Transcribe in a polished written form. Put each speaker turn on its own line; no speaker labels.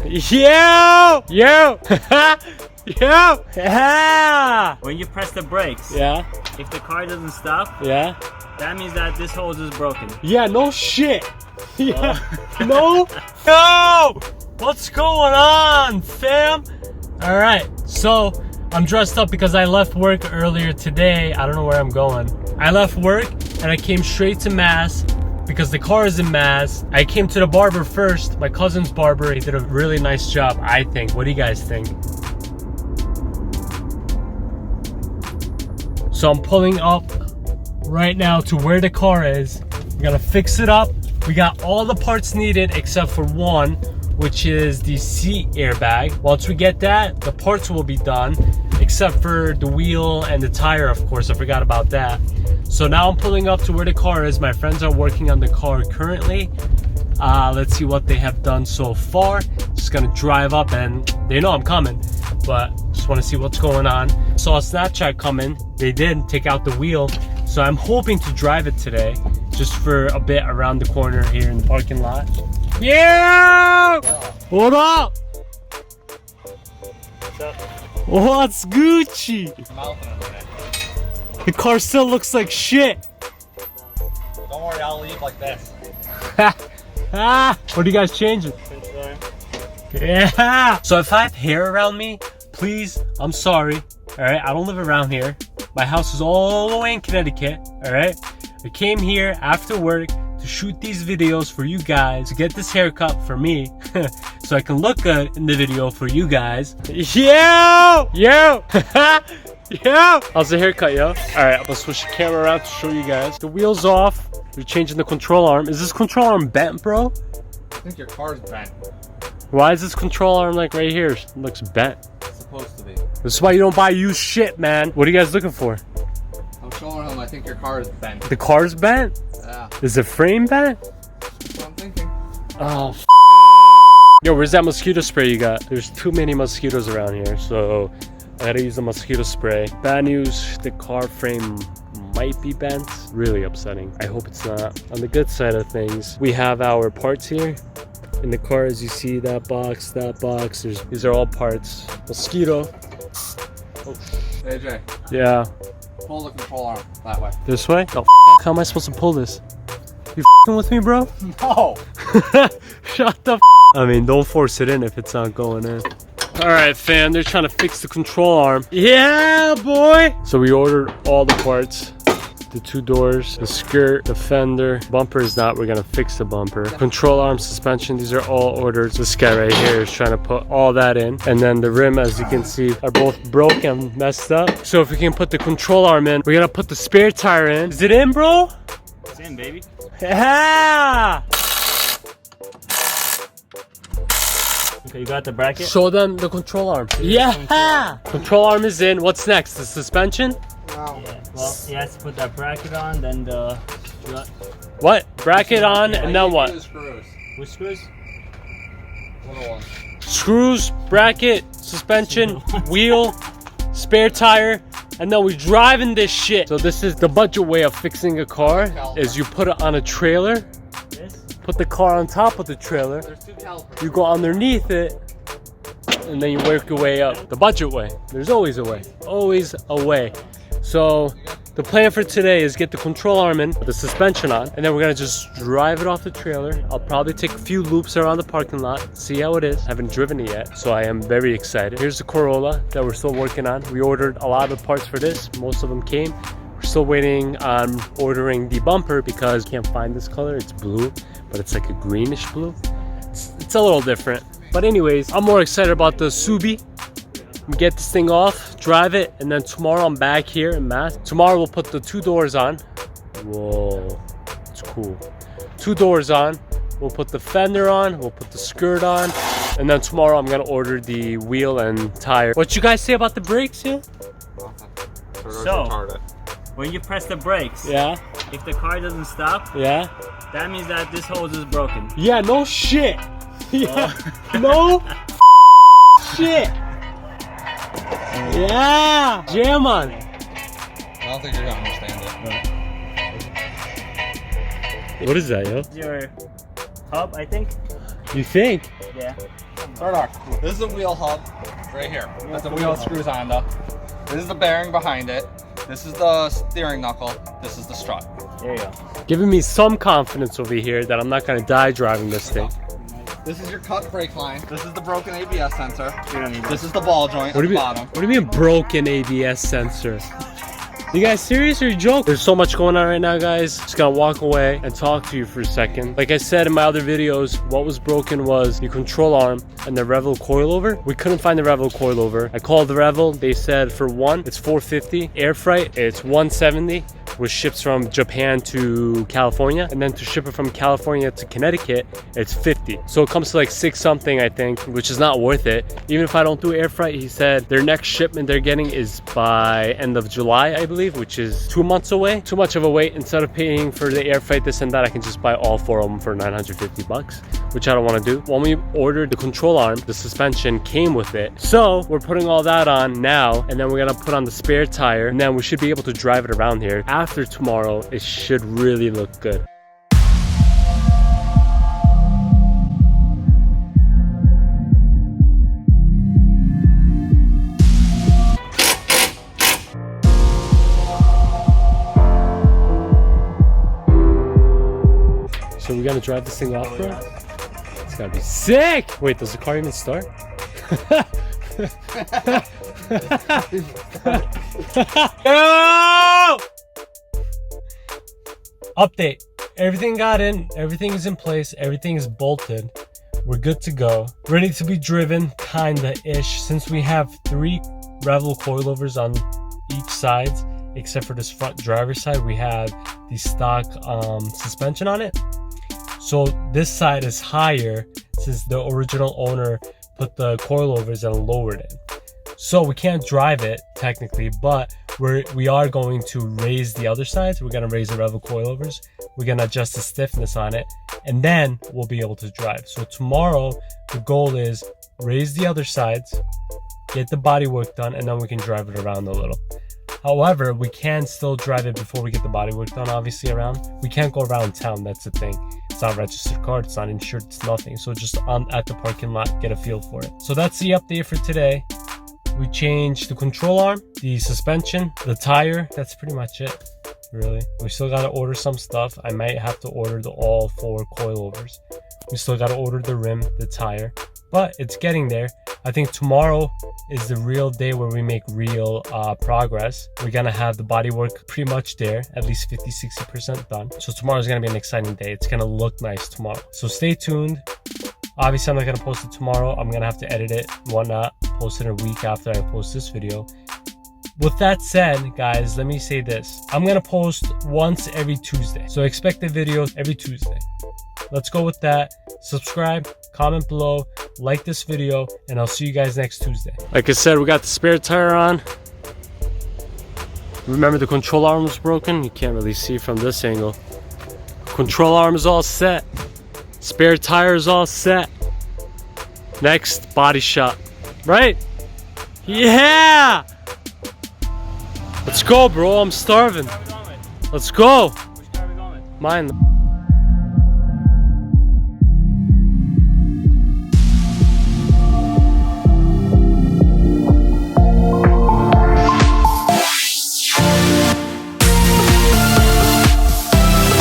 Yo! Yo! Yo! Yeah!
When you press the brakes,
Yeah?
if the car doesn't stop,
Yeah?
that means that this hose is broken.
Yeah, no shit! Yeah. No? Yo! What's going on, fam? Alright, so I'm dressed up because I left work earlier today. I don't know where I'm going. I left work and I came straight to Mass because the car is in Mass. I came to the barber first, my cousin's barber. He did a really nice job, I think. What do you guys think? So I'm pulling up right now to where the car is. We're gonna fix it up. We got all the parts needed except for one, which is the seat airbag. Once we get that, the parts will be done, except for the wheel and the tire, of course. I forgot about that. So now I'm pulling up to where the car is. My friends are working on the car currently. Let's see what they have done so far. Just gonna drive up and they know I'm coming, but just wanna see what's going on. Saw a Snapchat coming. They did take out the wheel. So I'm hoping to drive it today, just for a bit around the corner here in the parking lot. Yeah! What up?
What's up?
What's Gucci? The car still looks like shit.
Don't worry, I'll leave like this.
What are you guys changing? Yeah. So if I have hair around me, please, I'm sorry. All right, I don't live around here. My house is all the way in Connecticut. All right, I came here after work to shoot these videos for you guys, to get this haircut for me, so I can look good in the video for you guys. Yo! Yo! Yo! How's the haircut, yo? All right, I'm gonna switch the camera around to show you guys. The wheel's off. We're changing the control arm. Is this control arm bent, bro?
I think your car's bent.
Why is this control arm like right here? It looks bent.
It's supposed to be.
This is why you don't buy used shit, man. What are you guys looking for?
I'm showing him I think your car is bent.
The car's bent?
Yeah.
Is the frame bent?
That's what I'm thinking.
Oh, yo, where's that mosquito spray you got? There's too many mosquitoes around here, so I gotta use the mosquito spray. Bad news, the car frame might be bent. Really upsetting. I hope it's not. On the good side of things, we have our parts here. In the car, as you see, that box, these are all parts. Mosquito. Oh.
AJ,
Yeah.
pull the control arm that way.
This way? Oh, how am I supposed to pull this? You with me, bro?
No!
Shut the I mean, don't force it in if it's not going in. Alright, fam, they're trying to fix the control arm. Yeah, boy! So we ordered all the parts. The two doors, the skirt, the fender. Bumper is not, we're gonna fix the bumper. Control arm, suspension, these are all ordered. This guy right here is trying to put all that in. And then the rim, as you can see, are both broke and messed up. So if we can put the control arm in, we're gonna put the spare tire in. Is it in, bro?
It's in, baby.
Yeah!
Okay, you got the bracket?
Show them the control arm. Yeah! Control arm is in. What's next? The suspension?
Yeah, well, he has to put that bracket on, then the...
What? Bracket on, and then what?
Screws.
Which screws?
Little one.
Screws, bracket, suspension, wheel, spare tire, and then we driving this shit. So this is the budget way of fixing a car, is you put it on a trailer,
This?
put the car on top of the trailer,
There's two calipers.
you go underneath it, and then you work your way up. The budget way. There's always a way. Always a way. So the plan for today is get the control arm in, the suspension on, and then we're gonna just drive it off the trailer. I'll probably take a few loops around the parking lot, see how it is. I haven't driven it yet, so I am very excited. Here's the Corolla that we're still working on. We ordered a lot of parts for this. Most of them came. We're still waiting on ordering the bumper because I can't find this color. It's blue, but it's like a greenish blue. It's a little different. But anyways, I'm more excited about the Subi. Get this thing off, drive it, and then tomorrow I'm back here in Mass. Tomorrow we'll put the two doors on. Whoa, it's cool. Two doors on. We'll put the fender on, we'll put the skirt on, and then tomorrow I'm gonna order the wheel and tire. What you guys say about the brakes here?
So, when you press the brakes,
Yeah,
if the car doesn't stop,
yeah.
that means that this hose is broken.
Yeah, no shit. Yeah, no shit. Yeah, jam on.
I don't think you're gonna understand it.
What is that, yo?
Your Cobb, I think.
You think?
Yeah.
Start arc. This is the wheel hub right here. That's the wheel screws on though. This is the bearing behind it. This is the steering knuckle. This is the strut.
There you go.
Giving me some confidence over here that I'm not gonna die driving this thing.
This is your cut brake line. This is the broken ABS sensor.
You don't need
This is the ball joint at the bottom.
What do you mean broken ABS sensor? You guys serious or you joking? There's so much going on right now, guys. Just gonna walk away and talk to you for a second. Like I said in my other videos, what was broken was the control arm and the Revel coilover. We couldn't find the Revel coilover. I called the Revel. They said for one, it's $450. Air freight, it's $170. Which ships from Japan to California, and then to ship it from California to Connecticut, it's $50. So it comes to like $6 something, I think, which is not worth it. Even if I don't do air freight, he said their next shipment they're getting is by end of July, I believe, which is 2 months away. Too much of a wait. Instead of paying for the air freight, this and that, I can just buy all 4 of them for 950 bucks, which I don't want to do. When we ordered the control arm, the suspension came with it. So we're putting all that on now, and then we're gonna put on the spare tire, and then we should be able to drive it around here. After tomorrow, it should really look good. So we're gonna drive this thing off, bro? It's gotta be sick! Wait, does the car even start? Yo! Update. Everything got in, everything is in place, everything is bolted. We're good to go. Ready to be driven, kinda-ish. Since we have 3 Revel coilovers on each side, except for this front driver's side, we have the stock suspension on it. So this side is higher since the original owner put the coilovers and lowered it. So we can't drive it technically, but we are going to raise the other sides. We're gonna raise the Revel coilovers. We're gonna adjust the stiffness on it, and then we'll be able to drive. So tomorrow, the goal is raise the other sides, get the body work done, and then we can drive it around a little. However, we can still drive it before we get the body work done, obviously around. We can't go around town, that's the thing. It's not a registered car, it's not insured, it's nothing. So just at the parking lot, get a feel for it. So that's the update for today. We changed the control arm, the suspension, the tire. That's pretty much it, really. We still gotta order some stuff. I might have to order all 4 coilovers. We still gotta order the rim, the tire, but it's getting there. I think tomorrow is the real day where we make real progress. We're gonna have the bodywork pretty much there, at least 50-60% done. So tomorrow's gonna be an exciting day. It's gonna look nice tomorrow. So stay tuned. Obviously, I'm not gonna post it tomorrow. I'm gonna have to edit it and whatnot, post it a week after I post this video. With that said, guys, let me say this. I'm gonna post once every Tuesday. So expect a video every Tuesday. Let's go with that. Subscribe, comment below, like this video, and I'll see you guys next Tuesday. Like I said, we got the spare tire on. Remember the control arm was broken? You can't really see from this angle. Control arm is all set. Spare tire is all set. Next, body shop. Right? Yeah! Let's go, bro. I'm starving. Let's go.
Which car are we going with?
Mine.